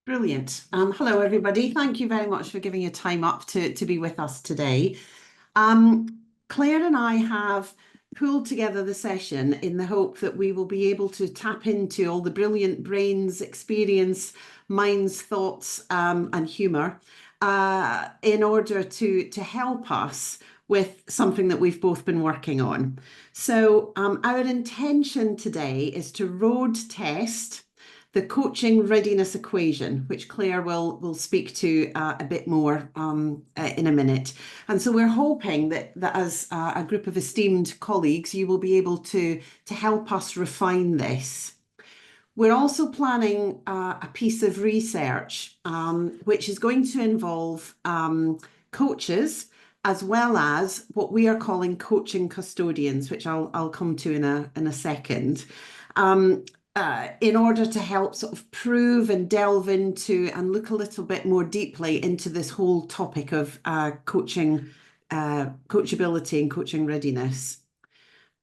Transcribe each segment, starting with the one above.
Brilliant. Hello, everybody. Thank you very much for giving your time up to be with us today. Claire and I have pulled together the session in the hope that we will be able to tap into all the brilliant brains, experience, minds, thoughts, and humour in order to help us with something that we've both been working on. So our intention today is to road test the coaching readiness equation, which Claire will speak to a bit more in a minute. And so we're hoping that as a group of esteemed colleagues, you will be able to help us refine this. We're also planning a piece of research which is going to involve coaches as well as what we are calling coaching custodians, which I'll come to in a second. In order to help sort of prove and delve into and look a little bit more deeply into this whole topic of coaching, coachability and coaching readiness.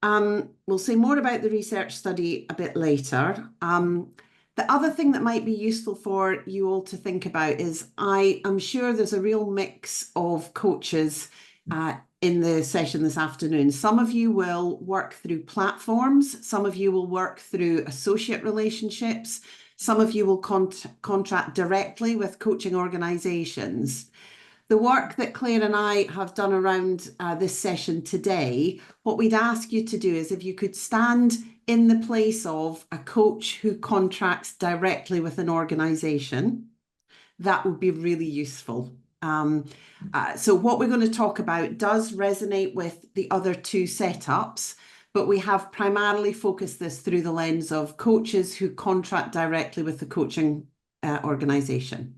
We'll say more about the research study a bit later. The other thing that might be useful for you all to think about is I'm sure there's a real mix of coaches in the session this afternoon. Some of you will work through platforms, some of you will work through associate relationships, some of you will contract directly with coaching organisations. The work that Claire and I have done around this session today, what we'd ask you to do is if you could stand in the place of a coach who contracts directly with an organisation, that would be really useful. So what we're going to talk about does resonate with the other two setups, but we have primarily focused this through the lens of coaches who contract directly with the coaching organisation.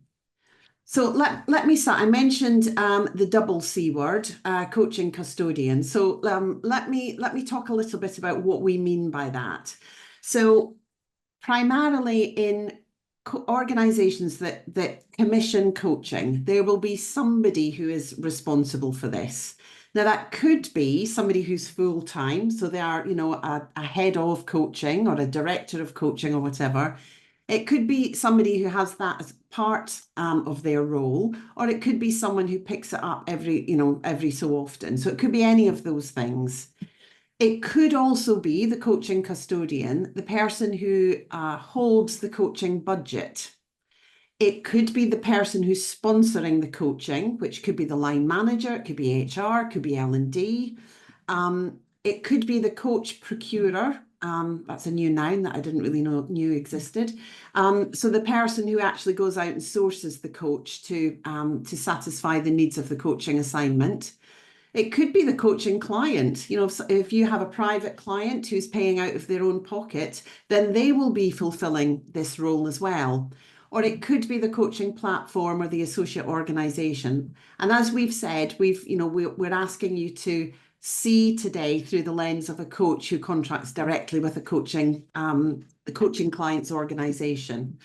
So let me start. I mentioned the double C word, coaching custodian. So let me talk a little bit about what we mean by that. So primarily in organizations that commission coaching, there will be somebody who is responsible for this. Now that could be somebody who's full-time, so they are, a head of coaching or a director of coaching or whatever. It could be somebody who has that as part of their role, or it could be someone who picks it up every so often. So it could be any of those things. It could also be the coaching custodian, the person who holds the coaching budget. It could be the person who's sponsoring the coaching, which could be the line manager, it could be HR, it could be L&D. It could be the coach procurer. That's a new noun that I didn't really knew existed. So the person who actually goes out and sources the coach to satisfy the needs of the coaching assignment. It could be the coaching client. If you have a private client who's paying out of their own pocket, then they will be fulfilling this role as well. Or it could be the coaching platform or the associate organisation. And as we've said, we're asking you to see today through the lens of a coach who contracts directly with the coaching client's organisation.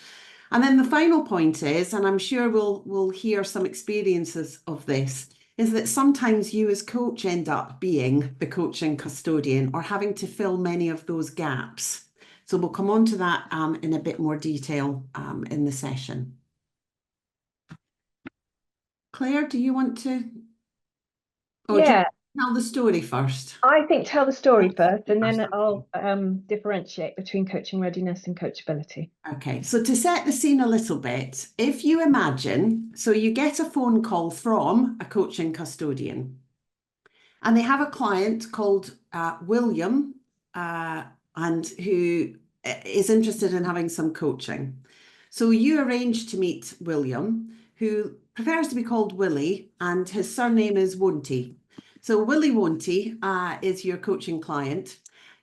And then the final point is, and I'm sure we'll hear some experiences of this, is that sometimes you as coach end up being the coaching custodian or having to fill many of those gaps. So we'll come on to that in a bit more detail in the session. Claire, do you want to? Yeah. Tell the story first. I think tell the story first, and then I'll differentiate between coaching readiness and coachability. Okay, so to set the scene a little bit, if you imagine, so you get a phone call from a coaching custodian, and they have a client called William, and who is interested in having some coaching. So you arrange to meet William, who prefers to be called Willie, and his surname is Wonty. So Willie Wonty is your coaching client.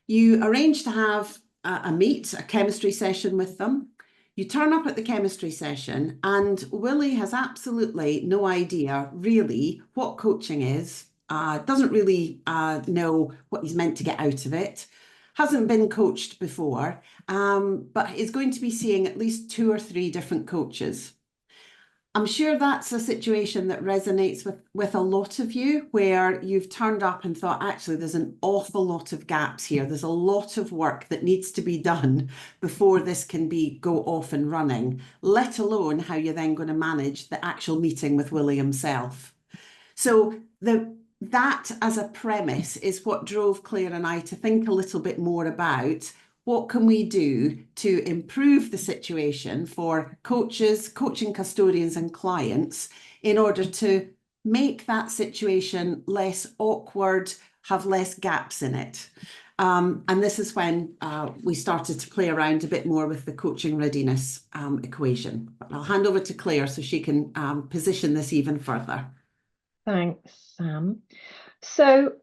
You arrange to have a chemistry session with them. You turn up at the chemistry session and Willie has absolutely no idea really what coaching is, doesn't really know what he's meant to get out of it, hasn't been coached before, but is going to be seeing at least 2 or 3 different coaches. I'm sure that's a situation that resonates with a lot of you, where you've turned up and thought, actually, there's an awful lot of gaps here. There's a lot of work that needs to be done before this can go off and running, let alone how you're then going to manage the actual meeting with Willie himself. So that as a premise is what drove Clare and I to think a little bit more about what can we do to improve the situation for coaches, coaching custodians and clients in order to make that situation less awkward, have less gaps in it. And this is when we started to play around a bit more with the coaching readiness equation. But I'll hand over to Clare so she can position this even further. Thanks, Sam. So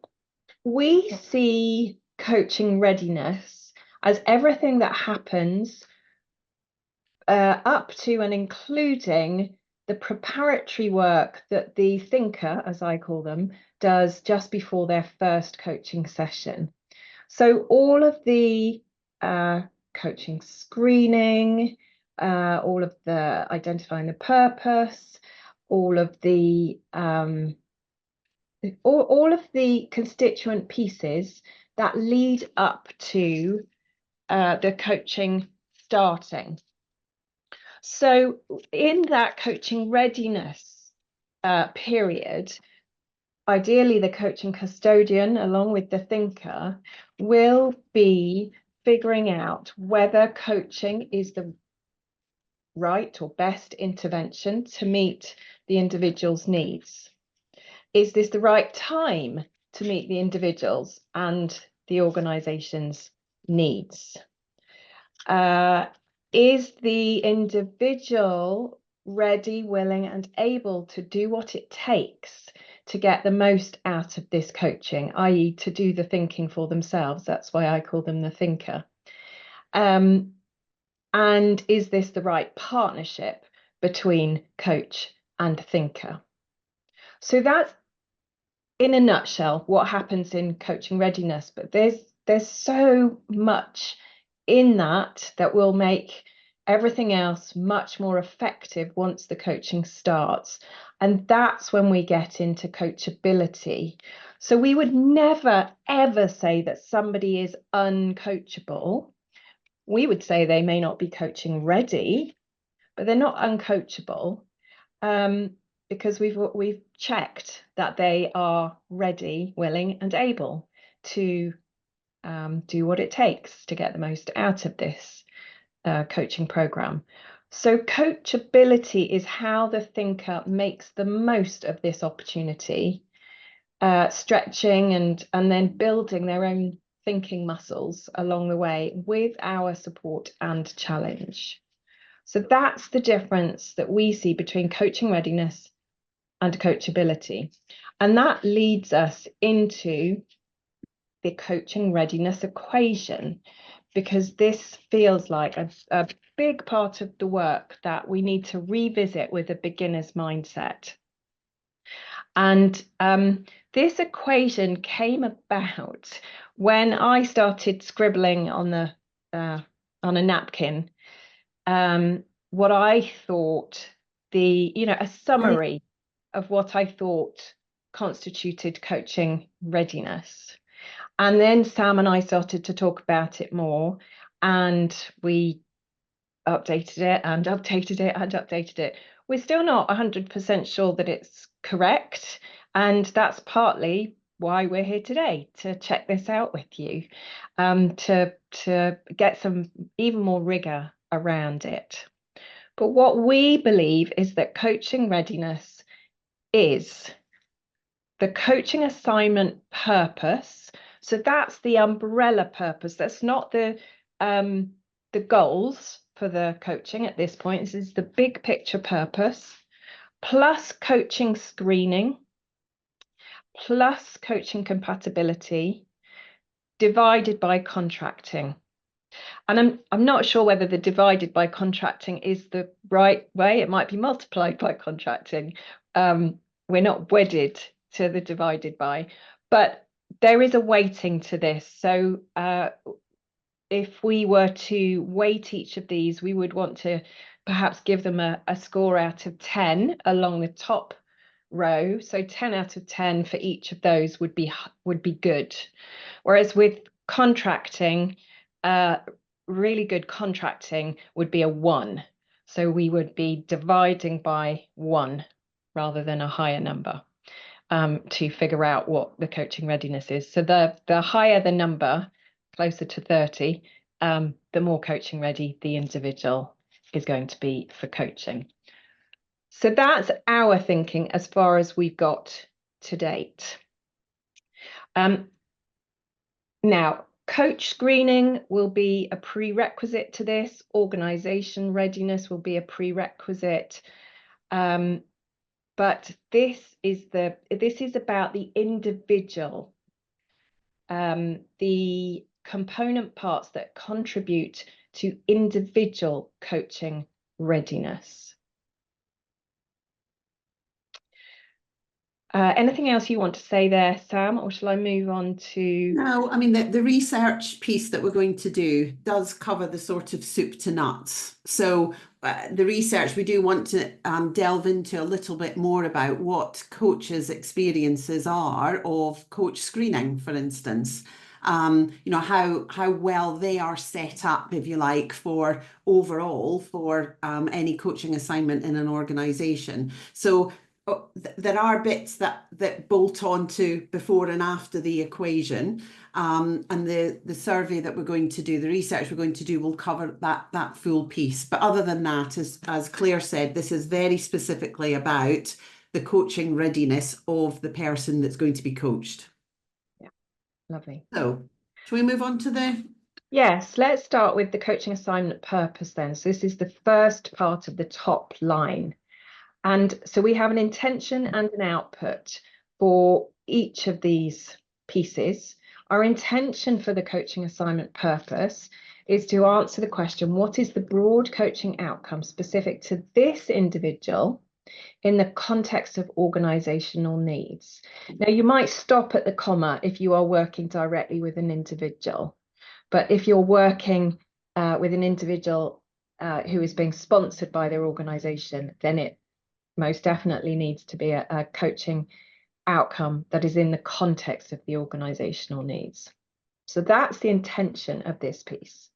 we see coaching readiness as everything that happens up to and including the preparatory work that the thinker, as I call them, does just before their first coaching session. So all of the coaching screening, all of the identifying the purpose, all of the constituent pieces that lead up to the coaching starting. So in that coaching readiness period, ideally the coaching custodian, along with the thinker, will be figuring out whether coaching is the right or best intervention to meet the individual's needs. Is this the right time to meet the individual's and the organization's needs? Is the individual ready, willing, and able to do what it takes to get the most out of this coaching, i.e. to do the thinking for themselves? That's why I call them the thinker. And is this the right partnership between coach and thinker? So that's, in a nutshell, what happens in coaching readiness. But there's so much in that will make everything else much more effective once the coaching starts. And that's when we get into coachability. So we would never, ever say that somebody is uncoachable. We would say they may not be coaching ready, but they're not uncoachable, because we've checked that they are ready, willing, and able to do what it takes to get the most out of this coaching program. So coachability is how the thinker makes the most of this opportunity, stretching and then building their own thinking muscles along the way with our support and challenge. So that's the difference that we see between coaching readiness and coachability. And that leads us into the coaching readiness equation, because this feels like a big part of the work that we need to revisit with a beginner's mindset. And this equation came about when I started scribbling on a napkin what I thought a summary of what I thought constituted coaching readiness. And then Sam and I started to talk about it more, and we updated it and updated it and updated it. We're still not 100% sure that it's correct, and that's partly why we're here today, to check this out with you, to get some even more rigor around it. But what we believe is that coaching readiness is the coaching assignment purpose. So that's the umbrella purpose. That's not the goals for the coaching at this point. This is the big picture purpose, plus coaching screening, plus coaching compatibility, divided by contracting. And I'm not sure whether the divided by contracting is the right way. It might be multiplied by contracting. We're not wedded to the divided by, but there is a weighting to this. So if we were to weight each of these, we would want to perhaps give them a score out of 10 along the top row. So 10 out of 10 for each of those would be good. Whereas with contracting, really good contracting would be a 1. So we would be dividing by 1 rather than a higher number to figure out what the coaching readiness is. So the higher the number, closer to 30, the more coaching ready the individual is going to be for coaching. So that's our thinking as far as we've got to date. Now, coach screening will be a prerequisite to this. Organisation readiness will be a prerequisite. But this is about the individual, the component parts that contribute to individual coaching readiness. Anything else you want to say there, Sam, or shall I move on to? No, I mean, the research piece that we're going to do does cover the sort of soup to nuts. So the research, we do want to delve into a little bit more about what coaches' experiences are of coach screening, for instance. You know, how well they are set up, if you like, for overall for any coaching assignment in an organisation. So there are bits that bolt on to before and after the equation, and the survey that we're going to do, the research we're going to do, will cover that full piece. But other than that, as Claire said, this is very specifically about the coaching readiness of the person that's going to be coached. Yeah, lovely. So, shall we move on to the? Yes, let's start with the coaching assignment purpose then. So this is the first part of the top line. And so we have an intention and an output for each of these pieces. Our intention for the coaching assignment purpose is to answer the question, what is the broad coaching outcome specific to this individual in the context of organizational needs? Now, you might stop at the comma if you are working directly with an individual, but if you're working with an individual who is being sponsored by their organization, then it most definitely needs to be a coaching outcome that is in the context of the organizational needs. So that's the intention of this piece.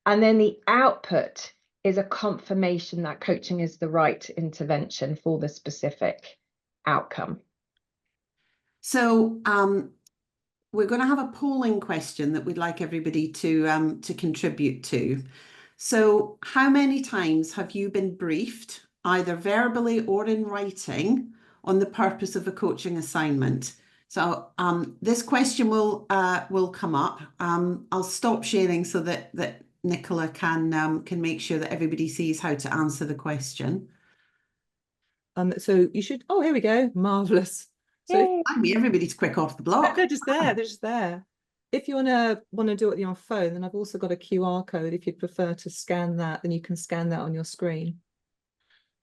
And then the output is a confirmation that coaching is the right intervention for the specific outcome. So we're going to have a polling question that we'd like everybody to contribute to. So how many times have you been briefed, either verbally or in writing, on the purpose of a coaching assignment? So this question will come up. I'll stop sharing so that Nicola can make sure that everybody sees how to answer the question. So you should, oh, here we go, marvelous. So I mean, everybody's quick off the block. they're just there, they're just there. If you want to do it on your phone, then I've also got a QR code. If you'd prefer to scan that, then you can scan that on your screen.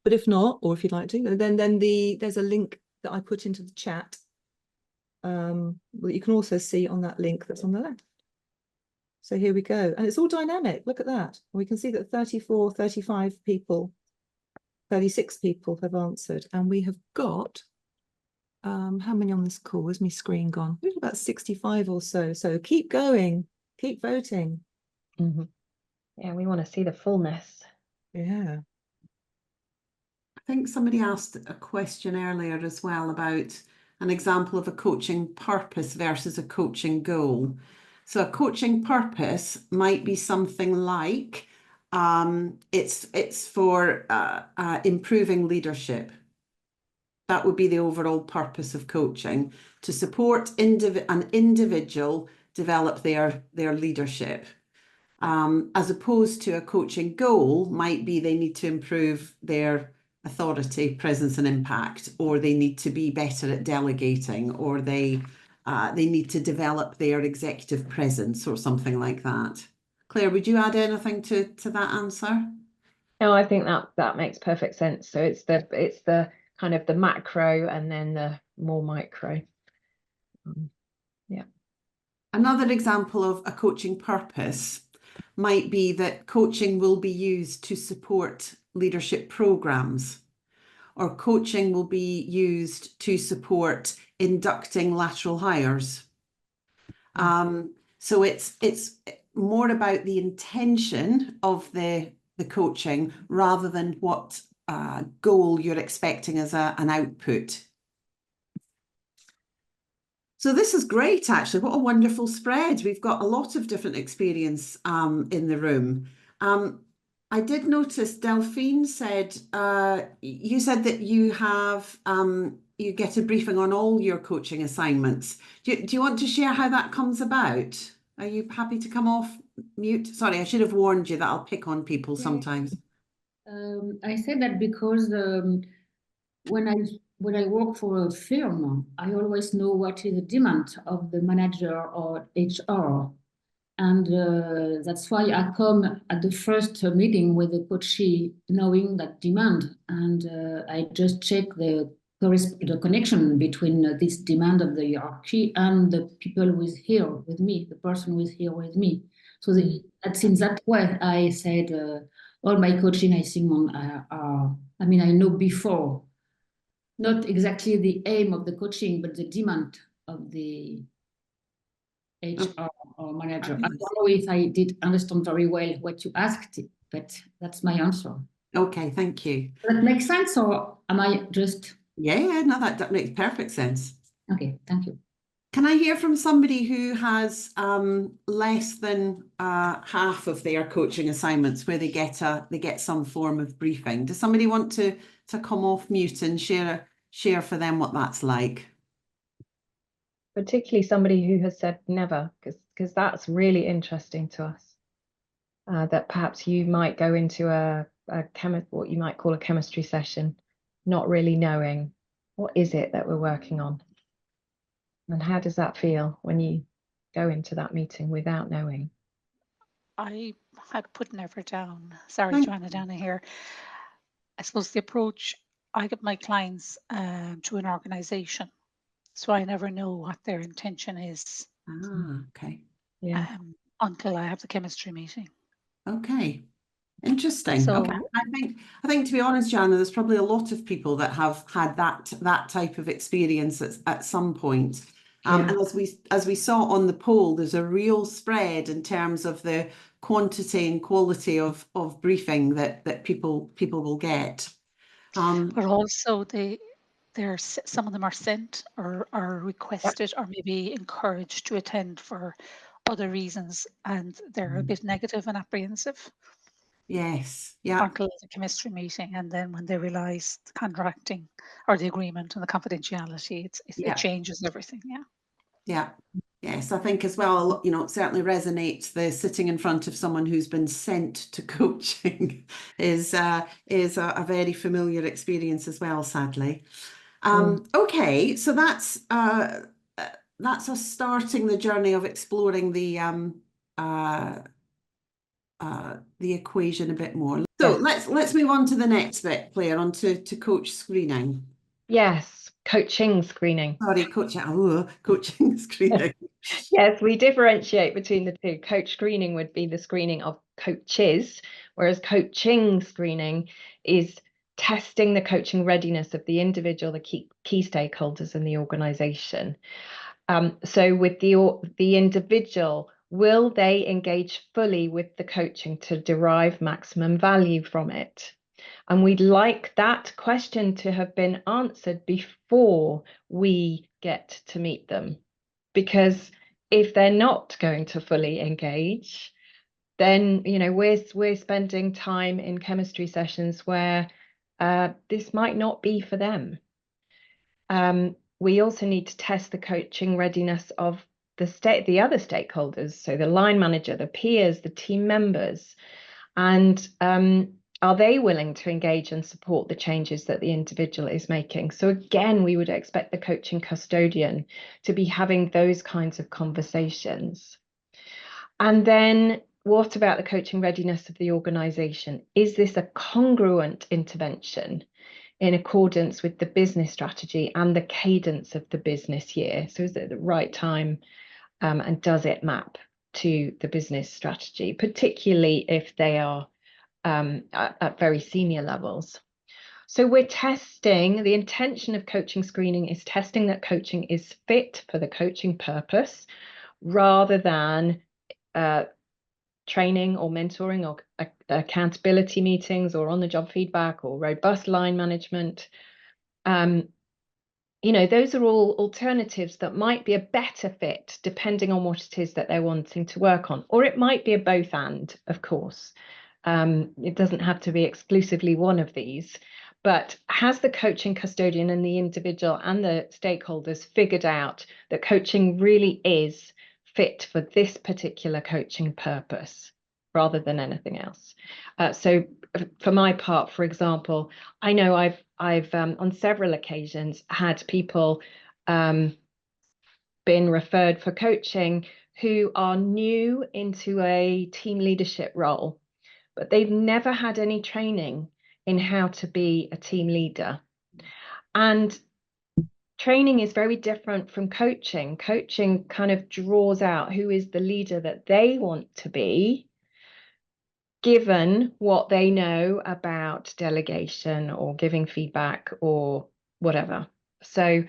But if not, or if you'd like to, then there's a link that I put into the chat. Well, you can also see on that link that's on the left. So here we go. And it's all dynamic. Look at that. We can see that 34, 35 people, 36 people have answered. And we have got, how many on this call? Where's my screen gone? We've about 65 or so. So keep going, keep voting. Mm-hmm. Yeah, we want to see the fullness. Yeah. I think somebody asked a question earlier as well about an example of a coaching purpose versus a coaching goal. So a coaching purpose might be something like it's for improving leadership. That would be the overall purpose of coaching, to support an individual develop their leadership. As opposed to a coaching goal might be they need to improve their authority, presence and impact, or they need to be better at delegating, or they need to develop their executive presence or something like that. Claire, would you add anything to that answer? No, I think that makes perfect sense. So it's the kind of the macro and then the more micro. Yeah. Another example of a coaching purpose might be that coaching will be used to support leadership programs, or coaching will be used to support inducting lateral hires. So it's more about the intention of the coaching rather than what goal you're expecting as an output. So this is great, actually. What a wonderful spread. We've got a lot of different experience in the room. I did notice Delphine said, you said that you have, you get a briefing on all your coaching assignments. Do you want to share how that comes about? Are you happy to come off mute? Sorry, I should have warned you that I'll pick on people sometimes. I said that because when I work for a firm, I always know what is the demand of the manager or HR. And that's why I come at the first meeting with the coachee knowing that demand. And I just check the connection between this demand of the hierarchy and the people who is here with me, the person who is here with me. So that's in that way I said all my coaching, I think, I mean, I know before, not exactly the aim of the coaching, but the demand of the HR or manager. I don't know if I did understand very well what you asked, but that's my answer. Okay, thank you. Does that make sense, or am I just... Yeah, no, that makes perfect sense. Okay, thank you. Can I hear from somebody who has less than half of their coaching assignments where they get some form of briefing? Does somebody want to come off mute and share for them what that's like? Particularly somebody who has said never, because that's really interesting to us. That perhaps you might go into what you might call a chemistry session, not really knowing what is it that we're working on, and how does that feel when you go into that meeting without knowing? I had put never down. Sorry, Joanna Dana here. I suppose the approach I give my clients to an organization, so I never know what their intention is. Okay. Yeah. Until I have the chemistry meeting. Okay. Interesting. So, okay. I think to be honest, Joanna, there's probably a lot of people that have had that type of experience at some point. And as we saw on the poll, there's a real spread in terms of the quantity and quality of briefing that people will get. but also some of them are sent or are requested or maybe encouraged to attend for other reasons, and they're a bit negative and apprehensive. Yes, yeah. Until the chemistry meeting, and then when they realise the contracting or the agreement and the confidentiality, it changes everything. Yeah. Yes, I think as well, you know, it certainly resonates. The sitting in front of someone who's been sent to coaching is a very familiar experience as well, sadly. Okay, so that's us starting the journey of exploring the equation a bit more. So let's move on to the next bit, Claire, on to coach screening. Yes, coaching screening. Sorry, coaching screening. Yes, we differentiate between the two. Coach screening would be the screening of coaches, whereas coaching screening is testing the coaching readiness of the individual, the key stakeholders in the organization. So with the individual, will they engage fully with the coaching to derive maximum value from it? And we'd like that question to have been answered before we get to meet them. Because if they're not going to fully engage, then, you know, we're spending time in chemistry sessions where this might not be for them. We also need to test the coaching readiness of the other stakeholders, so the line manager, the peers, the team members, and are they willing to engage and support the changes that the individual is making? So again, we would expect the coaching custodian to be having those kinds of conversations. And then what about the coaching readiness of the organization? Is this a congruent intervention in accordance with the business strategy and the cadence of the business year? So is it the right time, and does it map to the business strategy, particularly if they are at very senior levels. So we're testing, the intention of coaching screening is testing that coaching is fit for the coaching purpose, rather than training or mentoring or accountability meetings or on-the-job feedback or robust line management. You know, those are all alternatives that might be a better fit depending on what it is that they're wanting to work on. Or it might be a both and, of course. It doesn't have to be exclusively one of these. But has the coaching custodian and the individual and the stakeholders figured out that coaching really is fit for this particular coaching purpose rather than anything else? So for my part, for example, I know I've on several occasions had people been referred for coaching who are new into a team leadership role, but they've never had any training in how to be a team leader. And training is very different from coaching. Coaching kind of draws out who is the leader that they want to be, given what they know about delegation or giving feedback or whatever. So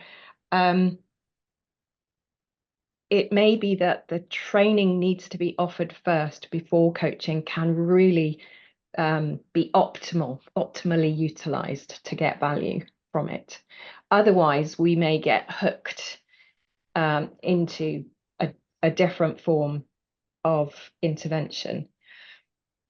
it may be that the training needs to be offered first before coaching can really be optimally utilized to get value from it. Otherwise, we may get hooked into a different form of intervention.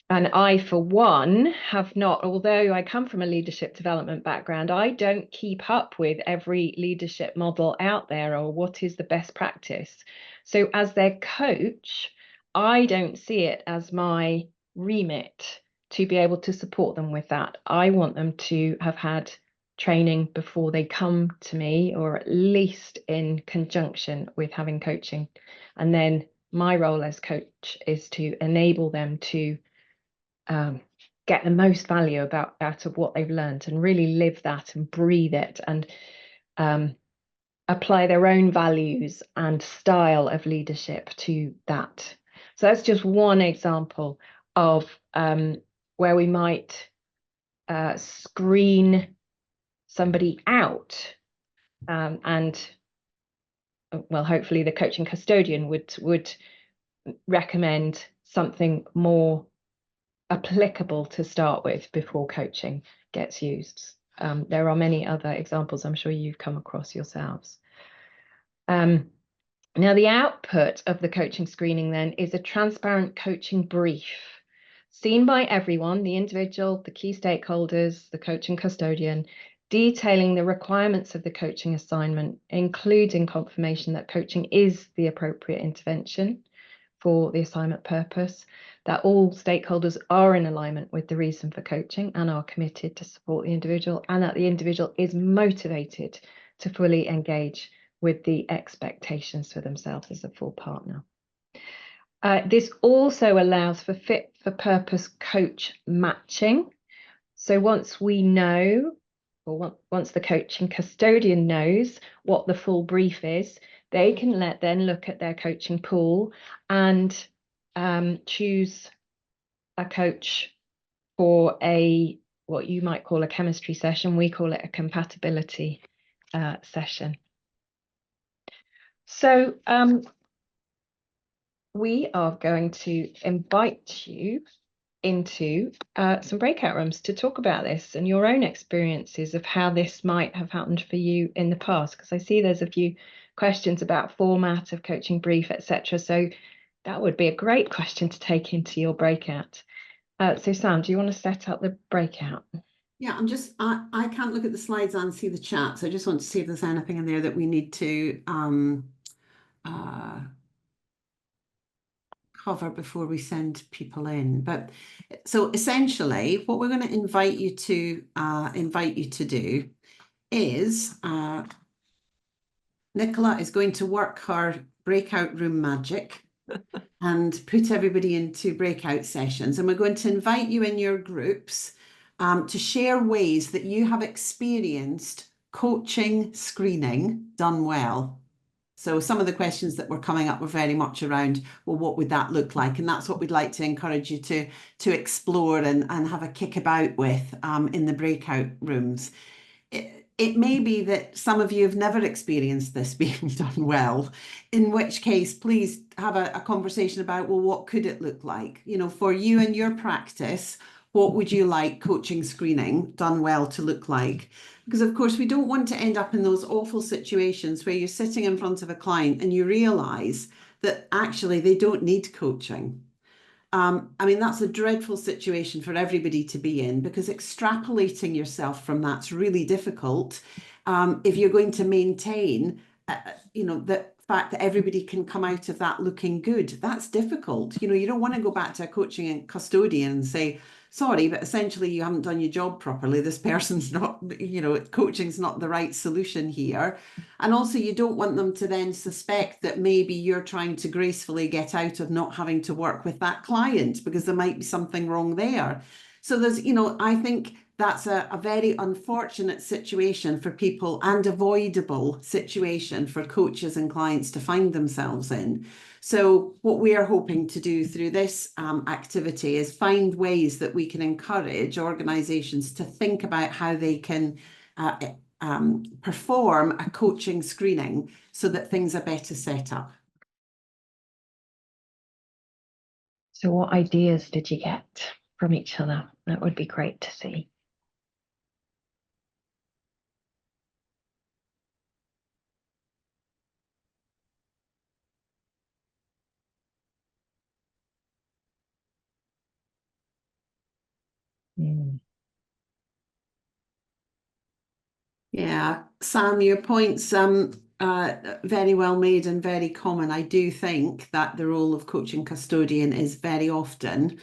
And I, for one, have not, although I come from a leadership development background, I don't keep up with every leadership model out there or what is the best practice. So as their coach, I don't see it as my remit to be able to support them with that. I want them to have had training before they come to me, or at least in conjunction with having coaching. And then my role as coach is to enable them to get the most value out of what they've learned and really live that and breathe it and apply their own values and style of leadership to that. So that's just one example of where we might screen somebody out, and well, hopefully the coaching custodian would recommend something more applicable to start with before coaching gets used. There are many other examples I'm sure you've come across yourselves. Now, the output of the coaching screening then is a transparent coaching brief, seen by everyone, the individual, the key stakeholders, the coaching custodian, detailing the requirements of the coaching assignment, including confirmation that coaching is the appropriate intervention for the assignment purpose, that all stakeholders are in alignment with the reason for coaching and are committed to support the individual, and that the individual is motivated to fully engage with the expectations for themselves as a full partner. This also allows for fit for purpose coach matching. So once we know, or once the coaching custodian knows what the full brief is, they can then look at their coaching pool and choose a coach for what you might call a chemistry session. We call it a compatibility session. So we are going to invite you into some breakout rooms to talk about this and your own experiences of how this might have happened for you in the past, because I see there's a few questions about format of coaching brief, etc. So that would be a great question to take into your breakout. So Sam, do you want to set up the breakout? Yeah, I can't look at the slides and see the chat, so I just want to see if there's anything in there that we need to cover before we send people in. But so essentially what we're going to invite you to do is Nicola is going to work her breakout room magic and put everybody into breakout sessions, and we're going to invite you in your groups to share ways that you have experienced coaching screening done well. So some of the questions that were coming up were very much around, well, what would that look like? And that's what we'd like to encourage you to explore and have a kick about with in the breakout rooms. It may be that some of you have never experienced this being done well, in which case, please have a conversation about, well, what could it look like? You know, for you and your practice, what would you like coaching screening done well to look like? Because of course, we don't want to end up in those awful situations where you're sitting in front of a client and you realise that actually they don't need coaching. I mean, that's a dreadful situation for everybody to be in, because extrapolating yourself from that's really difficult if you're going to maintain, you know, the fact that everybody can come out of that looking good. That's difficult. You know, you don't want to go back to a coaching and custodian and say, sorry, but essentially you haven't done your job properly. This person's not, you know, coaching's not the right solution here. And also you don't want them to then suspect that maybe you're trying to gracefully get out of not having to work with that client, because there might be something wrong there. So there's, you know, I think that's a very unfortunate situation for people, and avoidable situation for coaches and clients to find themselves in. So what we are hoping to do through this activity is find ways that we can encourage organisations to think about how they can perform a coaching screening so that things are better set up. So what ideas did you get from each other? That would be great to see. Yeah, Sam, your points very well made and very common. I do think that the role of coaching custodian is very often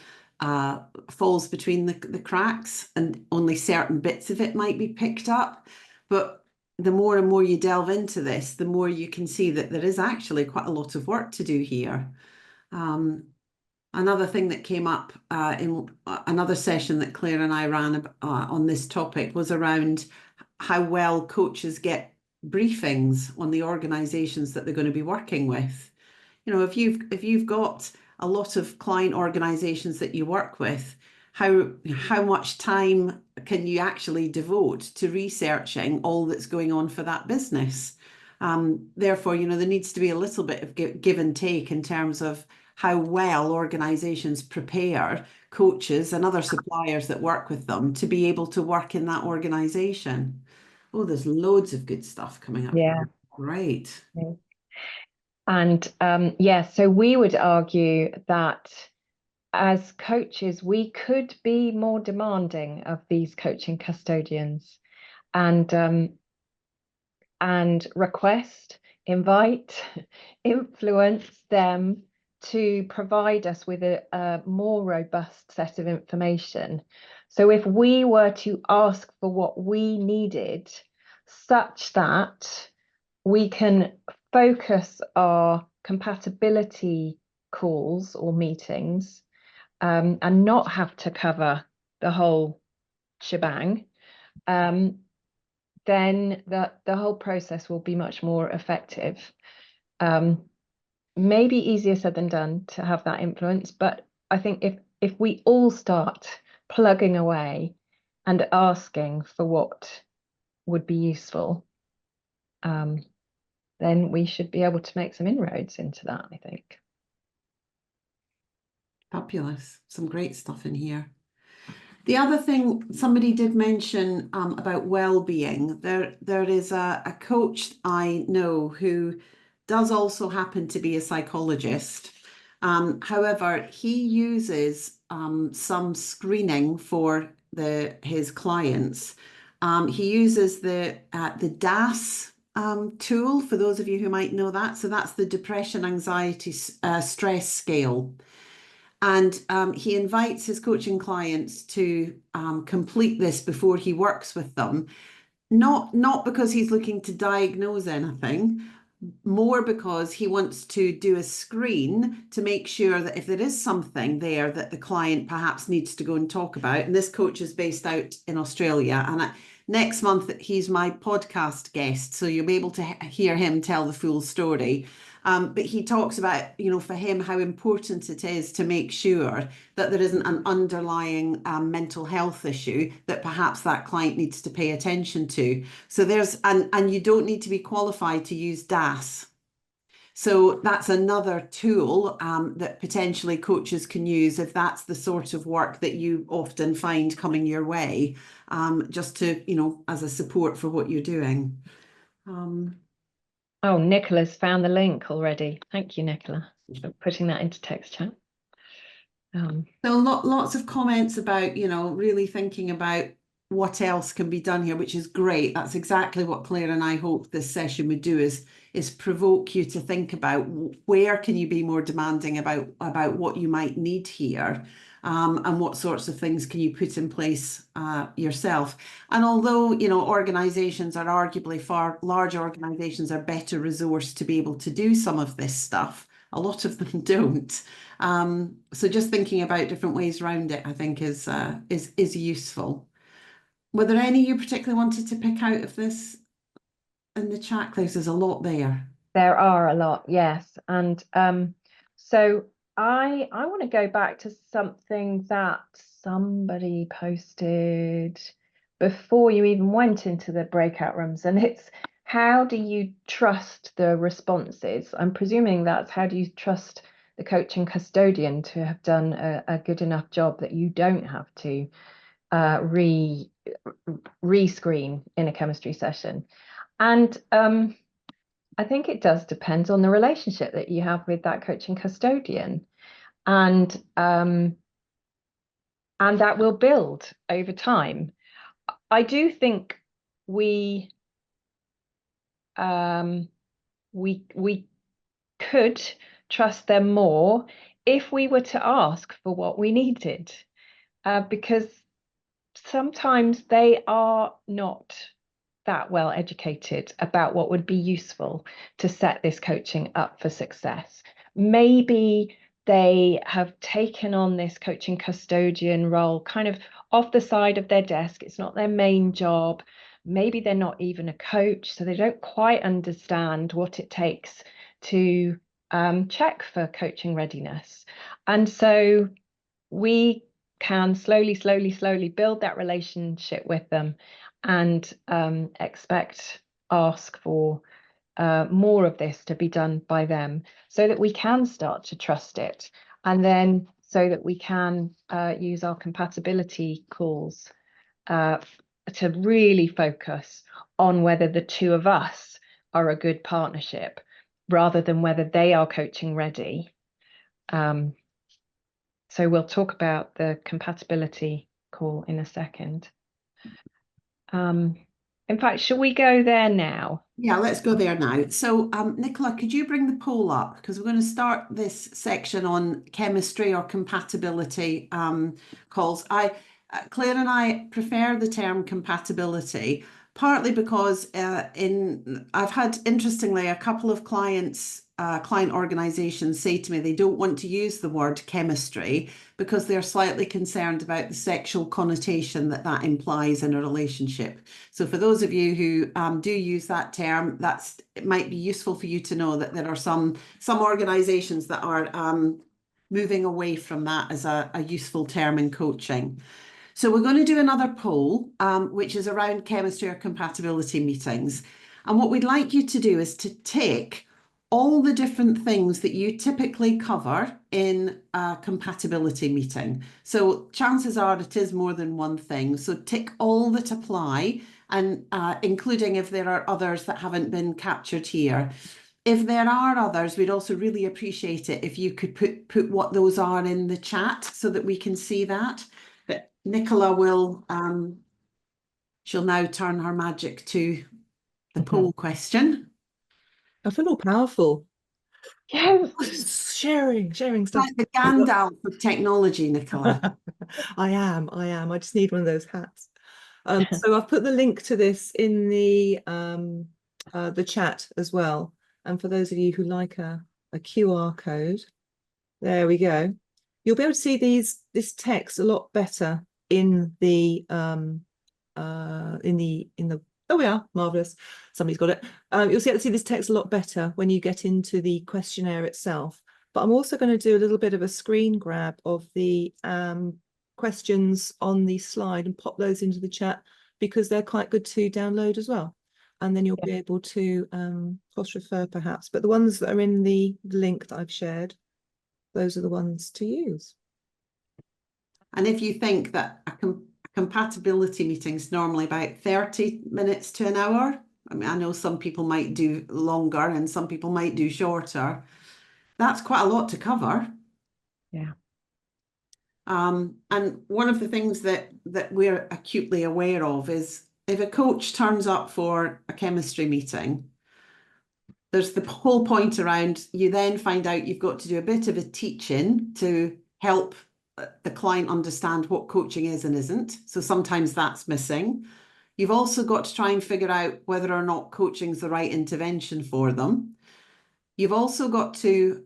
falls between the cracks, and only certain bits of it might be picked up. But the more and more you delve into this, the more you can see that there is actually quite a lot of work to do here. Another thing that came up in another session that Claire and I ran on this topic was around how well coaches get briefings on the organisations that they're going to be working with. You know, if you've got a lot of client organisations that you work with, how much time can you actually devote to researching all that's going on for that business? Therefore, you know, there needs to be a little bit of give and take in terms of how well organisations prepare coaches and other suppliers that work with them to be able to work in that organisation. Oh, there's loads of good stuff coming up. Yeah. Great. And so we would argue that as coaches, we could be more demanding of these coaching custodians, and request, invite, influence them to provide us with a more robust set of information. So if we were to ask for what we needed, such that we can focus our compatibility calls or meetings and not have to cover the whole shebang, then the whole process will be much more effective. Maybe easier said than done to have that influence, but I think if we all start plugging away and asking for what would be useful, then we should be able to make some inroads into that, I think. Fabulous. Some great stuff in here. The other thing somebody did mention about well-being, there is a coach I know who does also happen to be a psychologist. However, he uses some screening for his clients. He uses the DAS tool, for those of you who might know that. So that's the Depression, Anxiety, Stress Scale. And he invites his coaching clients to complete this before he works with them, not because he's looking to diagnose anything, more because he wants to do a screen to make sure that if there is something there that the client perhaps needs to go and talk about, and this coach is based out in Australia, and next month he's my podcast guest, so you'll be able to hear him tell the full story. But he talks about, for him, how important it is to make sure that there isn't an underlying mental health issue that perhaps that client needs to pay attention to. So and you don't need to be qualified to use DAS. So that's another tool that potentially coaches can use if that's the sort of work that you often find coming your way, just to, as a support for what you're doing. Oh, Nicola's found the link already. Thank you, Nicola, for putting that into text chat. So lots of comments about, really thinking about what else can be done here, which is great. That's exactly what Claire and I hope this session would do, is provoke you to think about where can you be more demanding about what you might need here, and what sorts of things can you put in place yourself. And although, organizations are arguably large organizations are better resourced to be able to do some of this stuff, a lot of them don't. So just thinking about different ways around it, I think is useful. Were there any you particularly wanted to pick out of this in the chat, Claire? There's a lot there. There are a lot, yes. And so I want to go back to something that somebody posted before you even went into the breakout rooms, and it's how do you trust the responses? I'm presuming that's how do you trust the coaching custodian to have done a good enough job that you don't have to re-screen in a chemistry session. And I think it does depend on the relationship that you have with that coaching custodian, and that will build over time. I do think we could trust them more if we were to ask for what we needed, because sometimes they are not that well educated about what would be useful to set this coaching up for success. Maybe they have taken on this coaching custodian role kind of off the side of their desk. It's not their main job. Maybe they're not even a coach, so they don't quite understand what it takes to check for coaching readiness. And so we can slowly build that relationship with them, and ask for more of this to be done by them, so that we can start to trust it, and then so that we can use our compatibility calls to really focus on whether the two of us are a good partnership, rather than whether they are coaching ready. So we'll talk about the compatibility call in a second. In fact, shall we go there now? Yeah, let's go there now. So, Nicola, could you bring the poll up? Because we're going to start this section on chemistry or compatibility calls. Claire and I prefer the term compatibility, partly because I've had, interestingly, a couple of client organizations say to me they don't want to use the word chemistry because they're slightly concerned about the sexual connotation that implies in a relationship. So for those of you who do use that term, it might be useful for you to know that there are some organizations that are moving away from that as a useful term in coaching. So we're going to do another poll, which is around chemistry or compatibility meetings. And what we'd like you to do is to tick all the different things that you typically cover in a compatibility meeting. So chances are it is more than one thing. So tick all that apply, and including if there are others that haven't been captured here. If there are others, we'd also really appreciate it if you could put what those are in the chat so that we can see that. But Nicola will, she'll now turn her magic to the poll question. I feel all powerful. Yes. Sharing stuff. Like the Gandalf of technology, Nicola. I am. I just need one of those hats. So I've put the link to this in the chat as well. And for those of you who like a QR code, there we go. You'll be able to see this text a lot better in the oh, we are marvelous. Somebody's got it. You'll see this text a lot better when you get into the questionnaire itself. But I'm also going to do a little bit of a screen grab of the questions on the slide and pop those into the chat, because they're quite good to download as well. And then you'll be able to cross-refer perhaps. But the ones that are in the link that I've shared, those are the ones to use. And if you think that a compatibility meeting is normally about 30 minutes to an hour, I mean, I know some people might do longer and some people might do shorter. That's quite a lot to cover. Yeah. And one of the things that we're acutely aware of is if a coach turns up for a chemistry meeting, there's the whole point around you then find out you've got to do a bit of a teaching to help the client understand what coaching is and isn't. So sometimes that's missing. You've also got to try and figure out whether or not coaching is the right intervention for them. You've also got to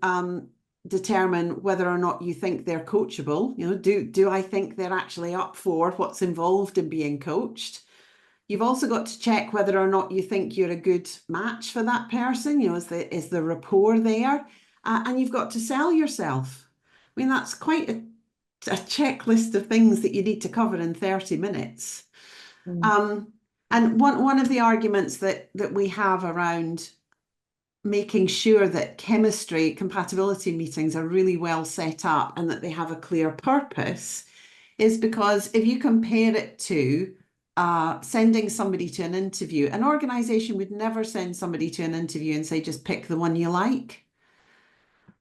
determine whether or not you think they're coachable. You know, do I think they're actually up for what's involved in being coached? You've also got to check whether or not you think you're a good match for that person. You know, is the rapport there? And you've got to sell yourself. I mean, that's quite a checklist of things that you need to cover in 30 minutes. And one of the arguments that we have around making sure that chemistry compatibility meetings are really well set up and that they have a clear purpose is because if you compare it to sending somebody to an interview, an organization would never send somebody to an interview and say, just pick the one you like.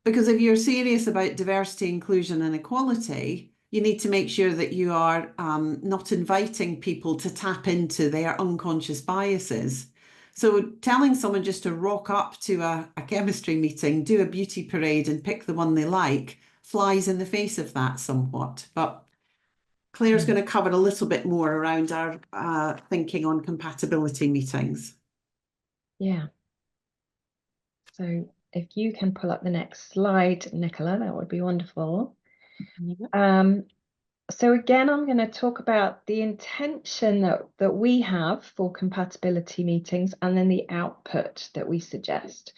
Because if you're serious about diversity, inclusion and equality, you need to make sure that you are not inviting people to tap into their unconscious biases. So telling someone just to rock up to a chemistry meeting, do a beauty parade and pick the one they like flies in the face of that somewhat. But Claire's going to cover a little bit more around our thinking on compatibility meetings. Yeah. So if you can pull up the next slide, Nicola, that would be wonderful. So again, I'm going to talk about the intention that we have for compatibility meetings and then the output that we suggest.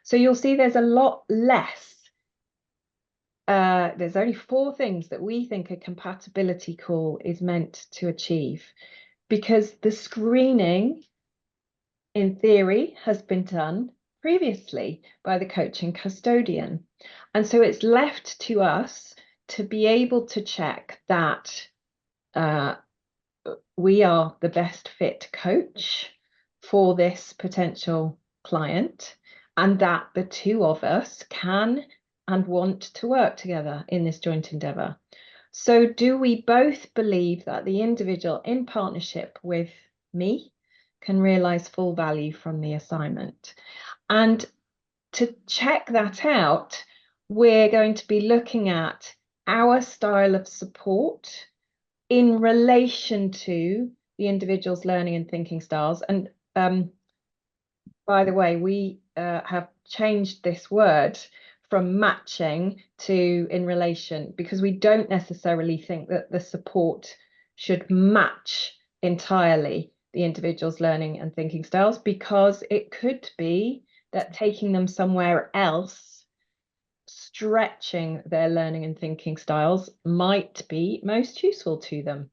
So you'll see there's a lot less. There's only 4 things that we think a compatibility call is meant to achieve, because the screening, in theory, has been done previously by the coaching custodian. And so it's left to us to be able to check that we are the best fit coach for this potential client, and that the 2 of us can and want to work together in this joint endeavour. So do we both believe that the individual in partnership with me can realise full value from the assignment? And to check that out, we're going to be looking at our style of support in relation to the individual's learning and thinking styles. And by the way, we have changed this word from matching to in relation, because we don't necessarily think that the support should match entirely the individual's learning and thinking styles, because it could be that taking them somewhere else, stretching their learning and thinking styles, might be most useful to them.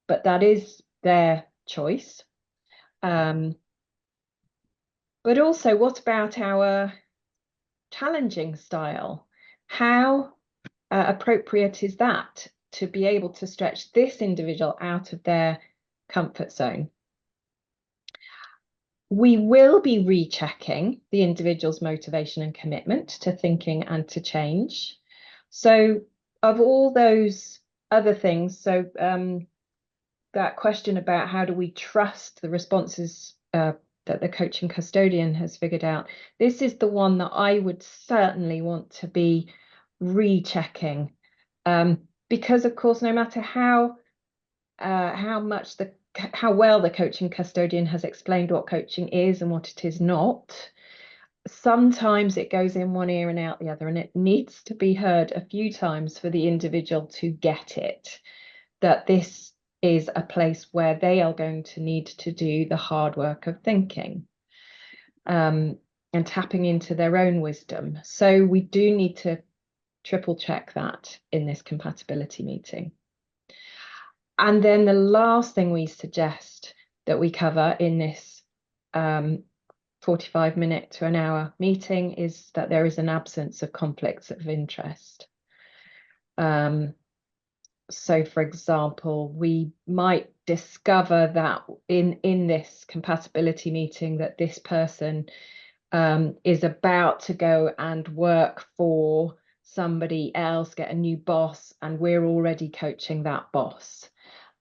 But that is their choice. But also, what about our challenging style? How appropriate is that to be able to stretch this individual out of their comfort zone? We will be rechecking the individual's motivation and commitment to thinking and to change. So of all those other things, so that question about how do we trust the responses that the coaching custodian has figured out, this is the one that I would certainly want to be rechecking, because of course, no matter how well the coaching custodian has explained what coaching is and what it is not, sometimes it goes in one ear and out the other, and it needs to be heard a few times for the individual to get it, that this is a place where they are going to need to do the hard work of thinking, and tapping into their own wisdom. So we do need to triple check that in this compatibility meeting. And then the last thing we suggest that we cover in this 45-minute to an hour meeting is that there is an absence of conflicts of interest. So, for example, we might discover that in this compatibility meeting that this person is about to go and work for somebody else, get a new boss, and we're already coaching that boss.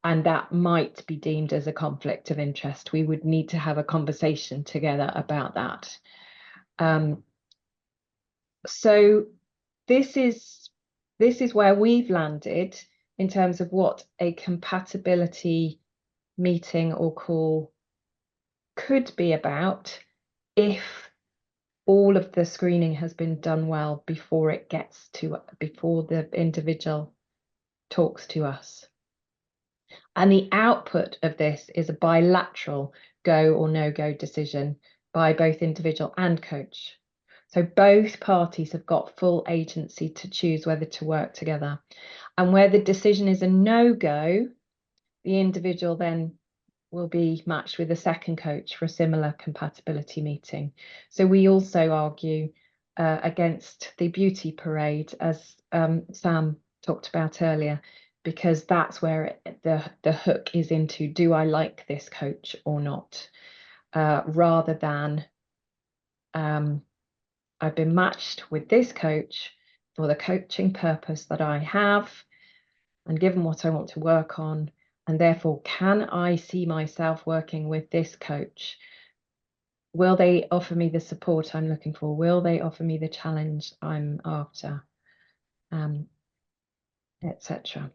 And that might be deemed as a conflict of interest. We would need to have a conversation together about that. So this is where we've landed in terms of what a compatibility meeting or call could be about if all of the screening has been done well before the individual talks to us. And the output of this is a bilateral go or no go decision by both individual and coach. So both parties have got full agency to choose whether to work together. And where the decision is a no-go, the individual then will be matched with a second coach for a similar compatibility meeting. So we also argue against the beauty parade, as Sam talked about earlier, because that's where the hook is into, do I like this coach or not? Rather than I've been matched with this coach for the coaching purpose that I have and given what I want to work on, and therefore can I see myself working with this coach? Will they offer me the support I'm looking for? Will they offer me the challenge I'm after? Etc.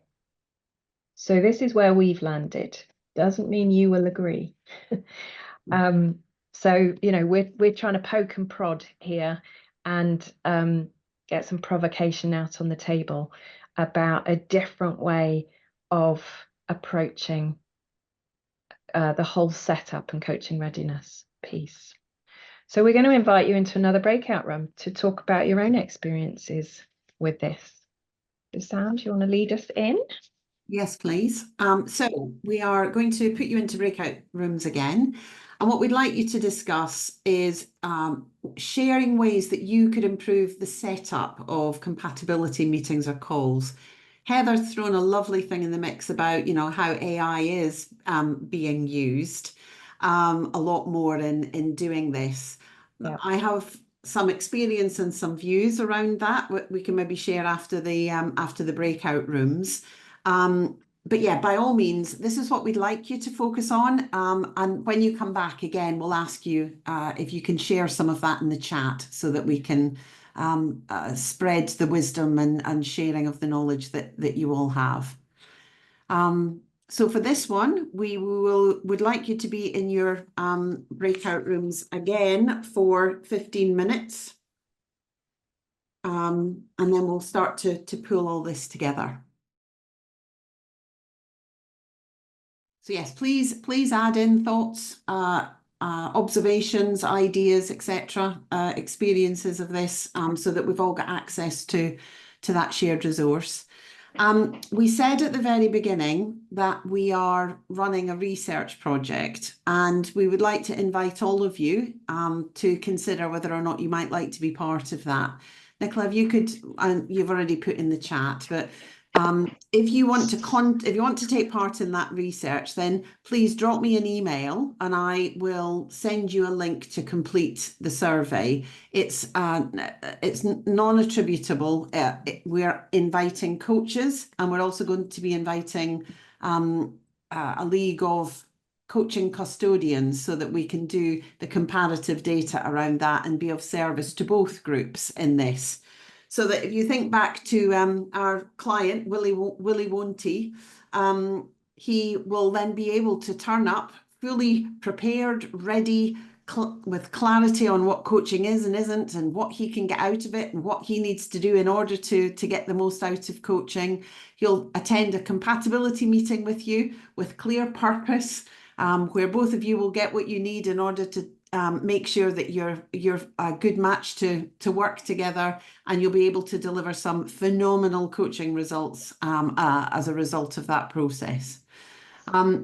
So this is where we've landed. Doesn't mean you will agree. So, you know, we're trying to poke and prod here and get some provocation out on the table about a different way of approaching the whole setup and coaching readiness piece. So we're going to invite you into another breakout room to talk about your own experiences with this. Sam, do you want to lead us in? Yes, please. So we are going to put you into breakout rooms again. And what we'd like you to discuss is sharing ways that you could improve the setup of compatibility meetings or calls. Heather's thrown a lovely thing in the mix about, you know, how AI is being used a lot more in doing this. Yeah. I have some experience and some views around that we can maybe share after the breakout rooms. But yeah, by all means, this is what we'd like you to focus on. And when you come back again, we'll ask you if you can share some of that in the chat so that we can spread the wisdom and sharing of the knowledge that you all have. So for this one, we would like you to be in your breakout rooms again for 15 minutes. And then we'll start to pull all this together. So yes, please add in thoughts, observations, ideas, etc., experiences of this, so that we've all got access to that shared resource. We said at the very beginning that we are running a research project, and we would like to invite all of you to consider whether or not you might like to be part of that. Nicola, if you could, and you've already put in the chat, but if you want to take part in that research, then please drop me an email and I will send you a link to complete the survey. It's non-attributable. We're inviting coaches, and we're also going to be inviting a league of coaching custodians so that we can do the comparative data around that and be of service to both groups in this. So that if you think back to our client, Willie Wonty, he will then be able to turn up fully prepared, ready, with clarity on what coaching is and isn't, and what he can get out of it, and what he needs to do in order to get the most out of coaching. He'll attend a compatibility meeting with you with clear purpose, where both of you will get what you need in order to make sure that you're a good match to work together, and you'll be able to deliver some phenomenal coaching results as a result of that process.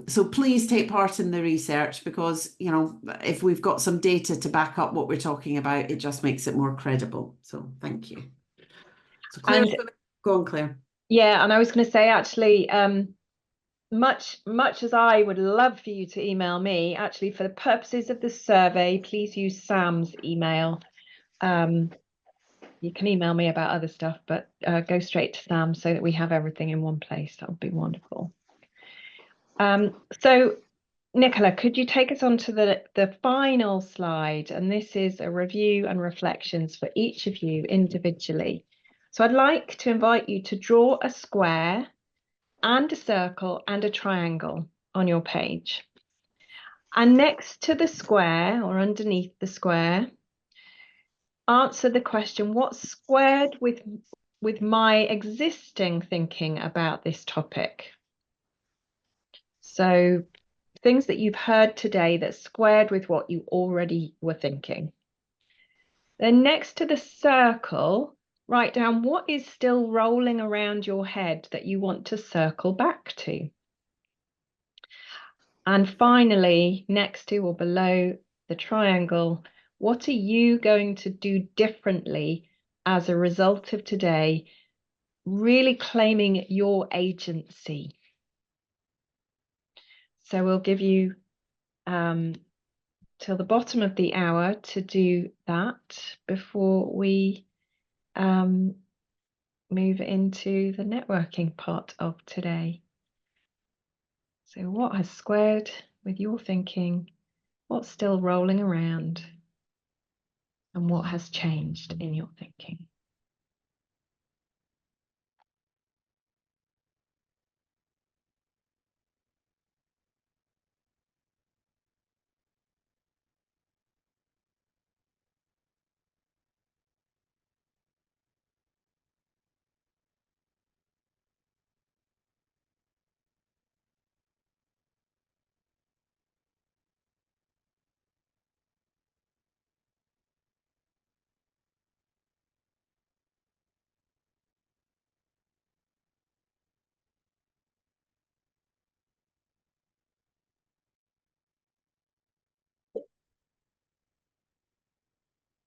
So please take part in the research, because, you know, if we've got some data to back up what we're talking about, it just makes it more credible. So thank you. So Claire, go on, Claire. Yeah, and I was going to say, actually, much as I would love for you to email me, actually, for the purposes of the survey, please use Sam's email. You can email me about other stuff, but go straight to Sam so that we have everything in one place. That would be wonderful. So Nicola, could you take us on to the final slide? And this is a review and reflections for each of you individually. So I'd like to invite you to draw a square and a circle and a triangle on your page. And next to the square, or underneath the square, answer the question, what's squared with my existing thinking about this topic? So things that you've heard today that squared with what you already were thinking. Then next to the circle, write down what is still rolling around your head that you want to circle back to. And finally, next to or below the triangle, what are you going to do differently as a result of today, really claiming your agency? So we'll give you till the bottom of the hour to do that before we move into the networking part of today. So what has squared with your thinking? What's still rolling around? And what has changed in your thinking?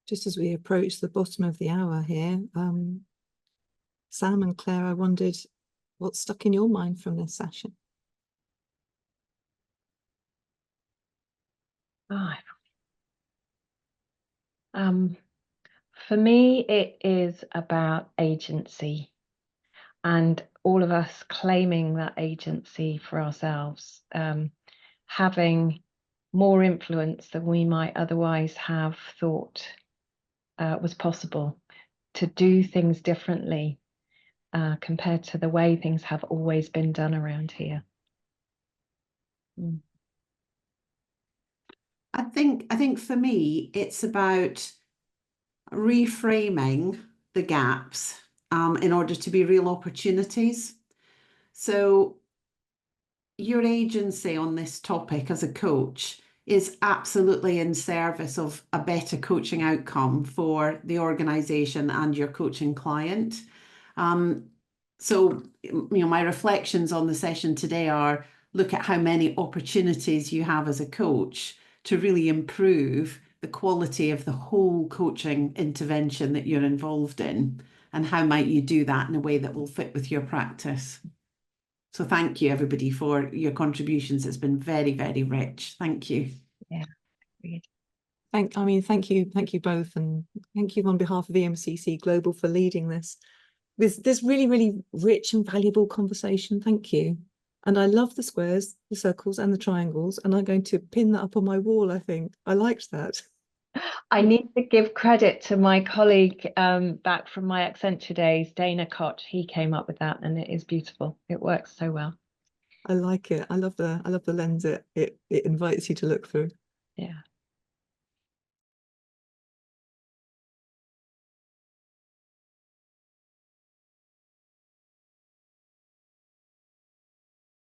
Just as we approach the bottom of the hour here, Sam and Claire, I wondered what's stuck in your mind from this session? For me, it is about agency and all of us claiming that agency for ourselves, having more influence than we might otherwise have thought was possible, to do things differently compared to the way things have always been done around here. I think for me, it's about reframing the gaps in order to be real opportunities. So your agency on this topic as a coach is absolutely in service of a better coaching outcome for the organization and your coaching client. So, you know, my reflections on the session today are, look at how many opportunities you have as a coach to really improve the quality of the whole coaching intervention that you're involved in, and how might you do that in a way that will fit with your practice. So thank you, everybody, for your contributions. It's been very, very rich. Thank you. Yeah. Thank you both, and thank you on behalf of EMCC Global for leading this really, really rich and valuable conversation. Thank you. And I love the squares, the circles and the triangles, and I'm going to pin that up on my wall. I think I liked that. I need to give credit to my colleague back from my Accenture days, Dana Koch. He came up with that, and it is beautiful. It works so well. I like it. I love the lens it invites you to look through. Yeah.